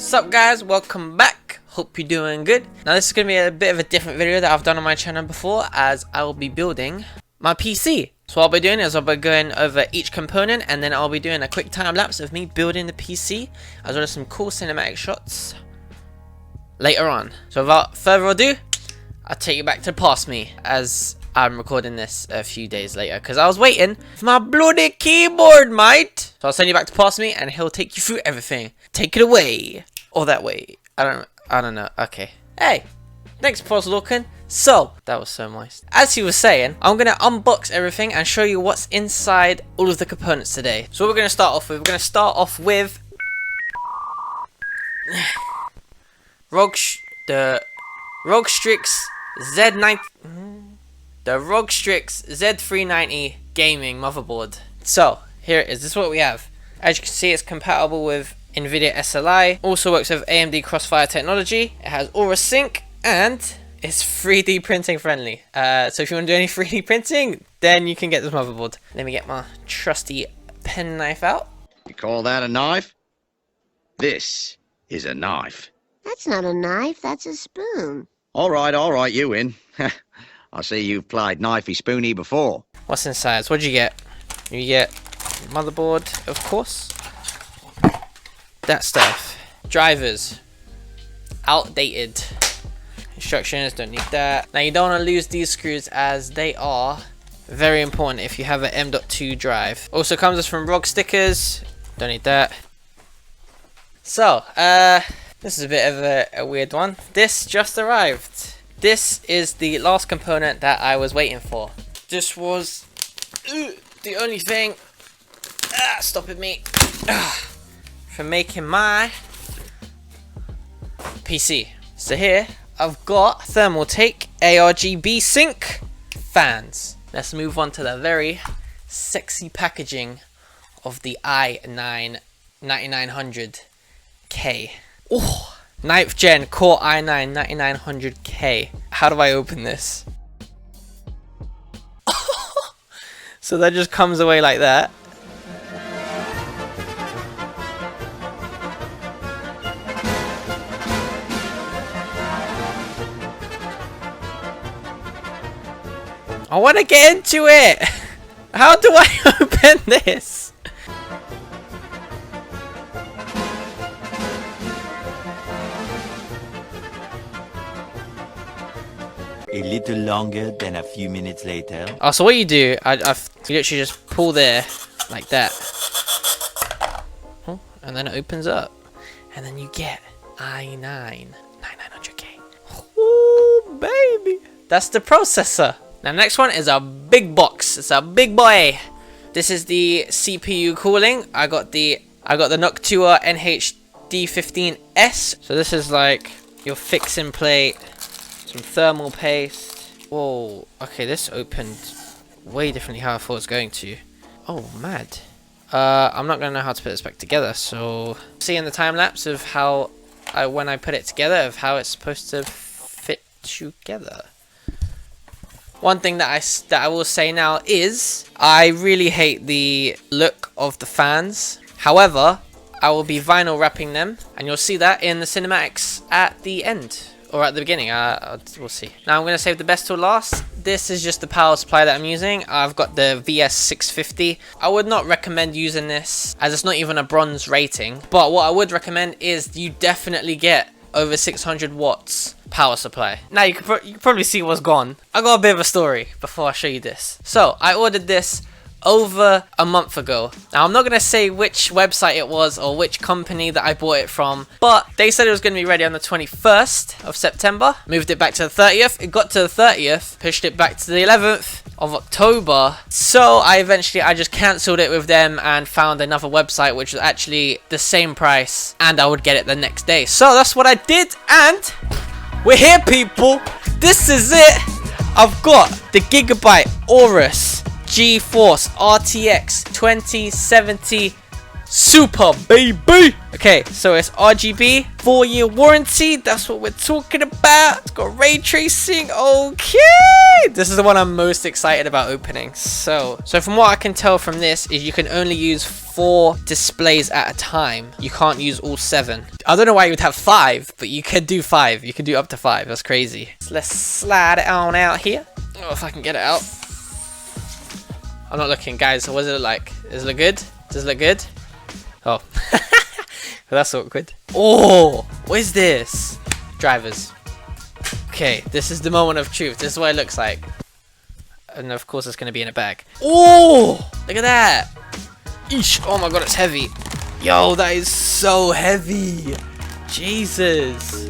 What's up guys, welcome back, hope you're doing good. Now this is going to be a bit of a different video that I've done on my channel before, as I will be building my PC. So what I'll be doing is I'll be going over each component and then I'll be doing a quick time lapse of me building the PC, as well as some cool cinematic shots later on. So without further ado, I'll take you back to past me, as I'm recording this a few days later because I was waiting for my bloody keyboard, mate. So I'll send you back to past me and he'll take you through everything. Take it away. Or that way. I don't know. Okay. Hey, thanks for looking. So, that was so moist. As he was saying, I'm going to unbox everything and show you what's inside all of the components today. So what we're going to start off with, we're going to start off with the ROG Strix Z390 gaming motherboard. So, here it is. This is what we have. As you can see, it's compatible with NVIDIA SLI, also works with AMD Crossfire technology, it has Aorus sync, and it's 3D printing friendly. So if you want to do any 3D printing, then you can get this motherboard. Let me get my trusty pen knife out. You call that a knife? This is a knife. That's not a knife, that's a spoon. All right, you win. I see you've played knifey spoony before. What's inside? So what do you get? You get motherboard, of course. That stuff. Drivers. Outdated. Instructions, don't need that. Now you don't want to lose these screws, as they are very important if you have an M.2 drive. Also comes from ROG stickers. Don't need that. So, this is a bit of a weird one. This just arrived. This is the last component that I was waiting for. This was the only thing stopping me from making my PC. So here I've got Thermaltake ARGB sync fans. Let's move on to the very sexy packaging of the i9 9900K. Oh, 9th gen Core i9 9900K. How do I open this? So that just comes away like that. I want to get into it. How do I open this? A little longer than a few minutes later. Oh, so what you do, you literally just pull there, like that. Oh, and then it opens up. And then you get i9 9900K. Oh, baby. That's the processor. Now next one is a big box. It's a big boy. This is the CPU cooling. I got the Noctua NH-D15S. So this is like your fixing plate, some thermal paste. Whoa, okay, this opened way differently how I thought it was going to. Oh, mad. I'm not gonna know how to put this back together, so see in the time lapse of how when I put it together, of how it's supposed to fit together. One thing that I will say now is I really hate the look of the fans. However, I will be vinyl wrapping them, and you'll see that in the cinematics at the end or at the beginning. We'll see. Now I'm going to save the best till last. This is just the power supply that I'm using. I've got the VS650. I would not recommend using this, as it's not even a bronze rating. But what I would recommend is you definitely get over 600 watts power supply. Now you can probably see what's gone. I got a bit of a story before I show you this. So I ordered this over a month ago. Now I'm not going to say which website it was or which company that I bought it from, but they said it was going to be ready on the 21st of September. Moved it back to the 30th. It got to the 30th, pushed it back to the 11th of October. So I just cancelled it with them and found another website which was actually the same price, and I would get it the next day. So that's what I did, and we're here, people. This is it. I've got the Gigabyte Aorus GeForce RTX 2070 Super, baby! Okay, so it's RGB, 4-year warranty. That's what we're talking about. It's got ray tracing. Okay! This is the one I'm most excited about opening. So from what I can tell from this is you can only use 4 displays at a time. You can't use all 7. I don't know why you would have 5, but you can do 5. You can do up to 5. That's crazy. So let's slide it on out here. Oh, if I can get it out. I'm not looking, guys. What does it look like? Does it look good? Does it look good? Oh. That's awkward. Oh, what is this? Drivers. Okay, this is the moment of truth. This is what it looks like. And of course it's going to be in a bag. Oh, look at that. Eesh. Oh my god, it's heavy. Yo, that is so heavy. Jesus.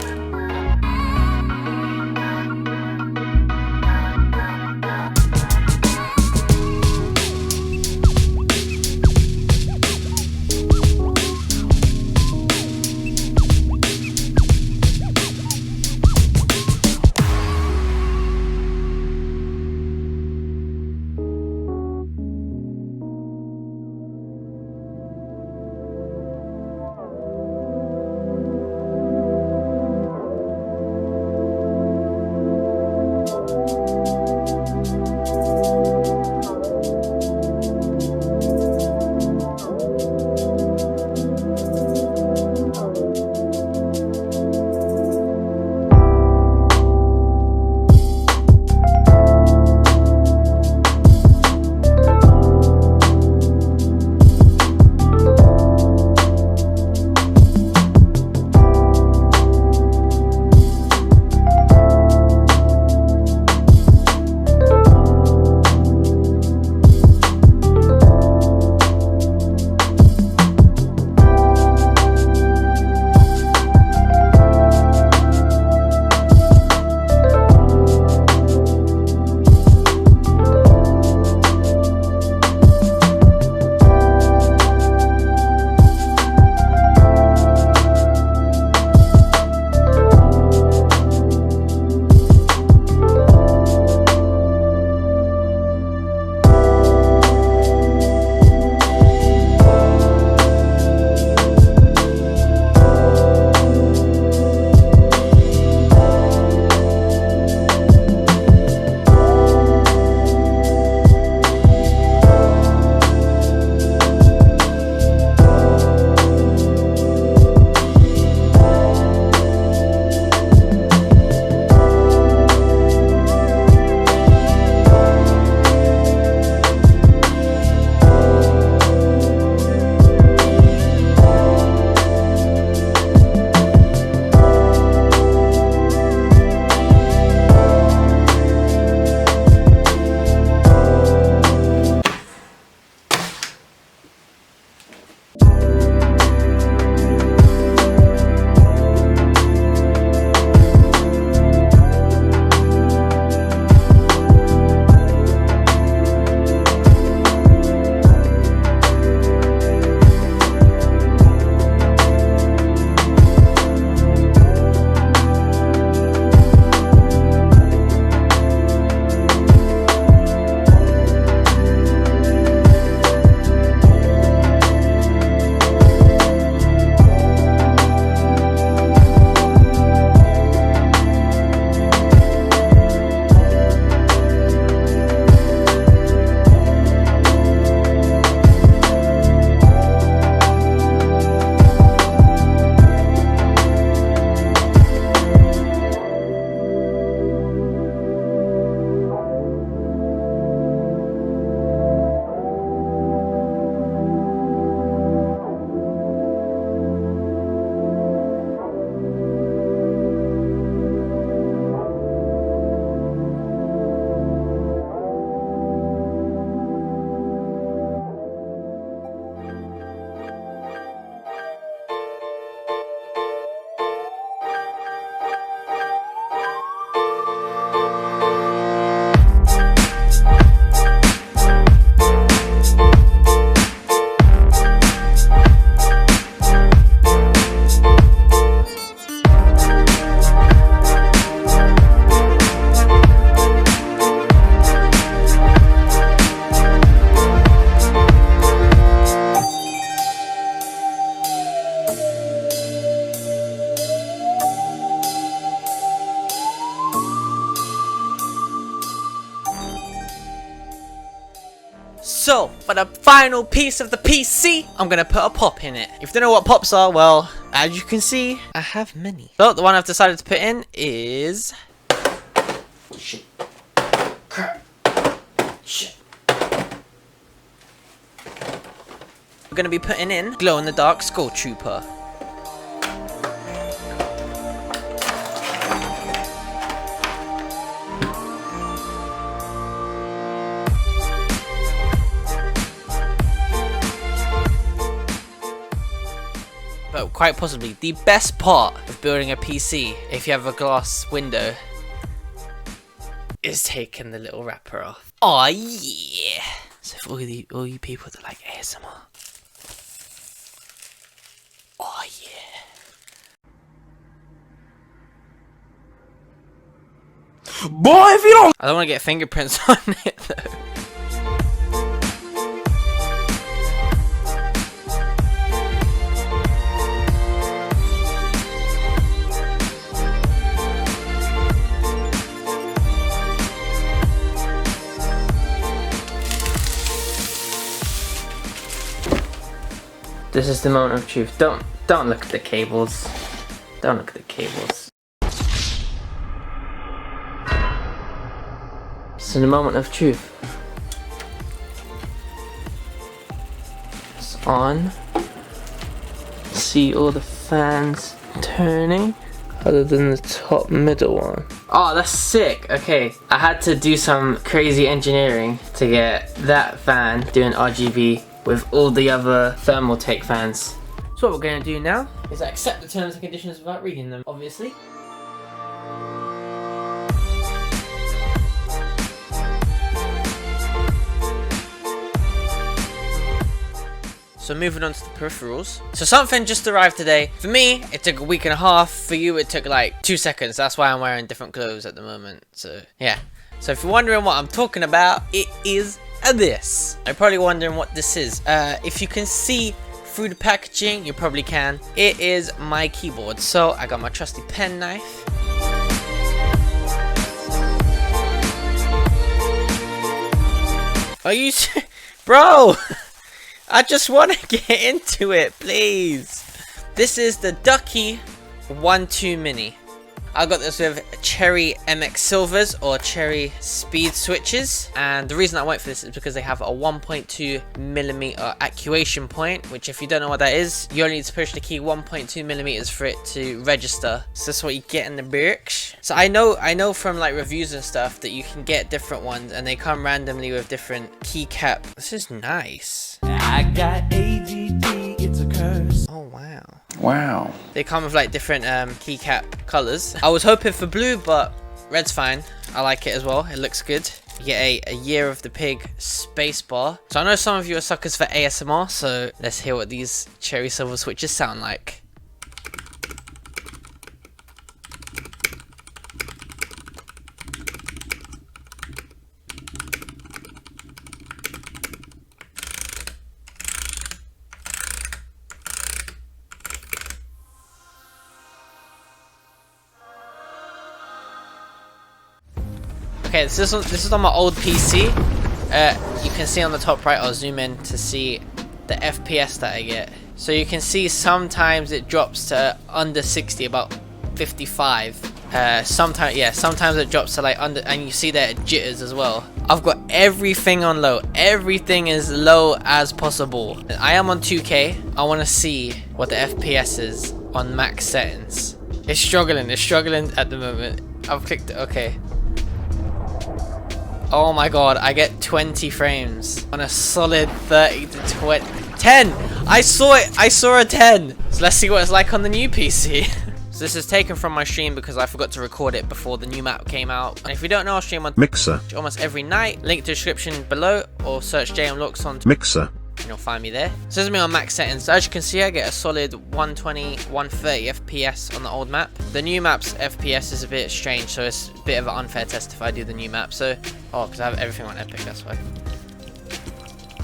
So, for the final piece of the PC, I'm gonna put a pop in it. If you don't know what pops are, well, as you can see, I have many. So, the one I've decided to put in is... Shit. Crap. Shit. We're gonna be putting in glow-in-the-dark Skull Trooper. But quite possibly the best part of building a PC, if you have a glass window, is taking the little wrapper off. Oh yeah! So for all you people that like ASMR, oh yeah! Boy, if you don't, I don't want to get fingerprints on it though. This is the moment of truth. Don't look at the cables. Don't look at the cables. This is the moment of truth. It's on. See all the fans turning, other than the top middle one. Oh, that's sick. Okay, I had to do some crazy engineering to get that fan doing RGB with all the other Thermaltake fans. So what we're going to do now is accept the terms and conditions without reading them, obviously. So moving on to the peripherals. So something just arrived today. For me, it took a week and a half. For you, it took like 2 seconds. That's why I'm wearing different clothes at the moment. So yeah. So if you're wondering what I'm talking about, it is this. You're probably wondering what this is. If you can see through the packaging, you probably can. It is my keyboard. So I got my trusty pen knife. Are you bro? I just want to get into it, please. This is the Ducky 1.2 Mini. I got this with Cherry MX Silvers or Cherry Speed switches, and the reason I went for this is because they have a 1.2mm actuation point, which if you don't know what that is, you only need to push the key 1.2mm for it to register. So that's what you get in the box. So I know from like reviews and stuff that you can get different ones and they come randomly with different keycap. This is nice. I got ADD, it's a curse. Oh wow. Wow. They come with like different keycap colors. I was hoping for blue, but red's fine. I like it as well. It looks good. You get a Year of the Pig spacebar. So I know some of you are suckers for ASMR, so let's hear what these cherry silver switches sound like. Okay, this is on my old PC. You can see on the top right, I'll zoom in to see the FPS that I get. So you can see sometimes it drops to under 60, about 55. Sometimes it drops to like under, and you see that it jitters as well. I've got everything on low. Everything is low as possible. I am on 2K. I want to see what the FPS is on max settings. It's struggling at the moment. I've clicked it, okay. Oh my god, I get 20 frames on a solid 30 to 20. 10! I saw it! I saw a 10! So let's see what it's like on the new PC. So this is taken from my stream because I forgot to record it before the new map came out. And if you don't know, I stream on Mixer almost every night. Link to description below, or search JMLooks on Mixer. And you'll find me there. So this is me on max settings. So as you can see, I get a solid 120, 130 FPS on the old map. The new map's FPS is a bit strange, so it's a bit of an unfair test if I do the new map. So, oh, because I have everything on Epic, that's why.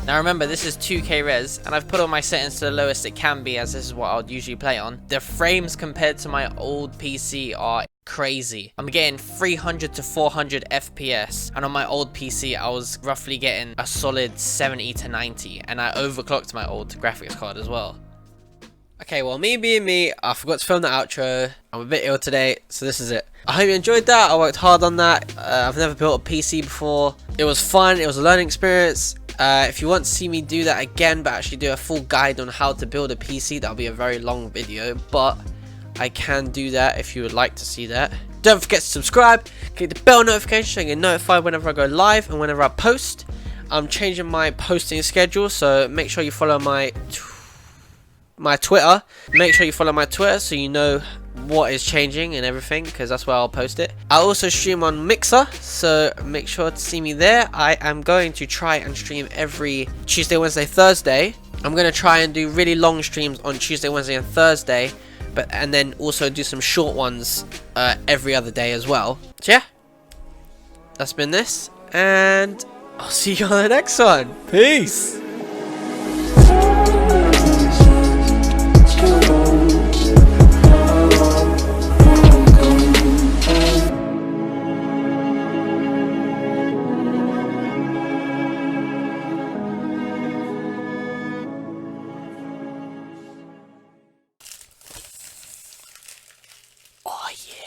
Now remember, this is 2K res, and I've put all my settings to the lowest it can be, as this is what I would usually play on. The frames compared to my old PC are crazy. I'm getting 300 to 400 FPS, and on my old PC I was roughly getting a solid 70 to 90, and I overclocked my old graphics card as well. Okay, well, me being me, I forgot to film the outro. I'm a bit ill today, so this is it. I hope you enjoyed that. I worked hard on that. I've never built a PC before. It was fun. It was a learning experience. If you want to see me do that again, but actually do a full guide on how to build a PC, that'll be a very long video, but I can do that if you would like to see that. Don't forget to subscribe, click the bell notification so you get notified whenever I go live and whenever I post. I'm changing my posting schedule, so make sure you follow my Twitter. Make sure you follow my Twitter so you know what is changing and everything, because that's where I'll post it. I also stream on Mixer, so make sure to see me there. I am going to try and stream every Tuesday, Wednesday, Thursday. I'm going to try and do really long streams on Tuesday, Wednesday and Thursday, and then also do some short ones every other day as well. So yeah, that's been this, and I'll see you on the next one. Peace. Oh yeah.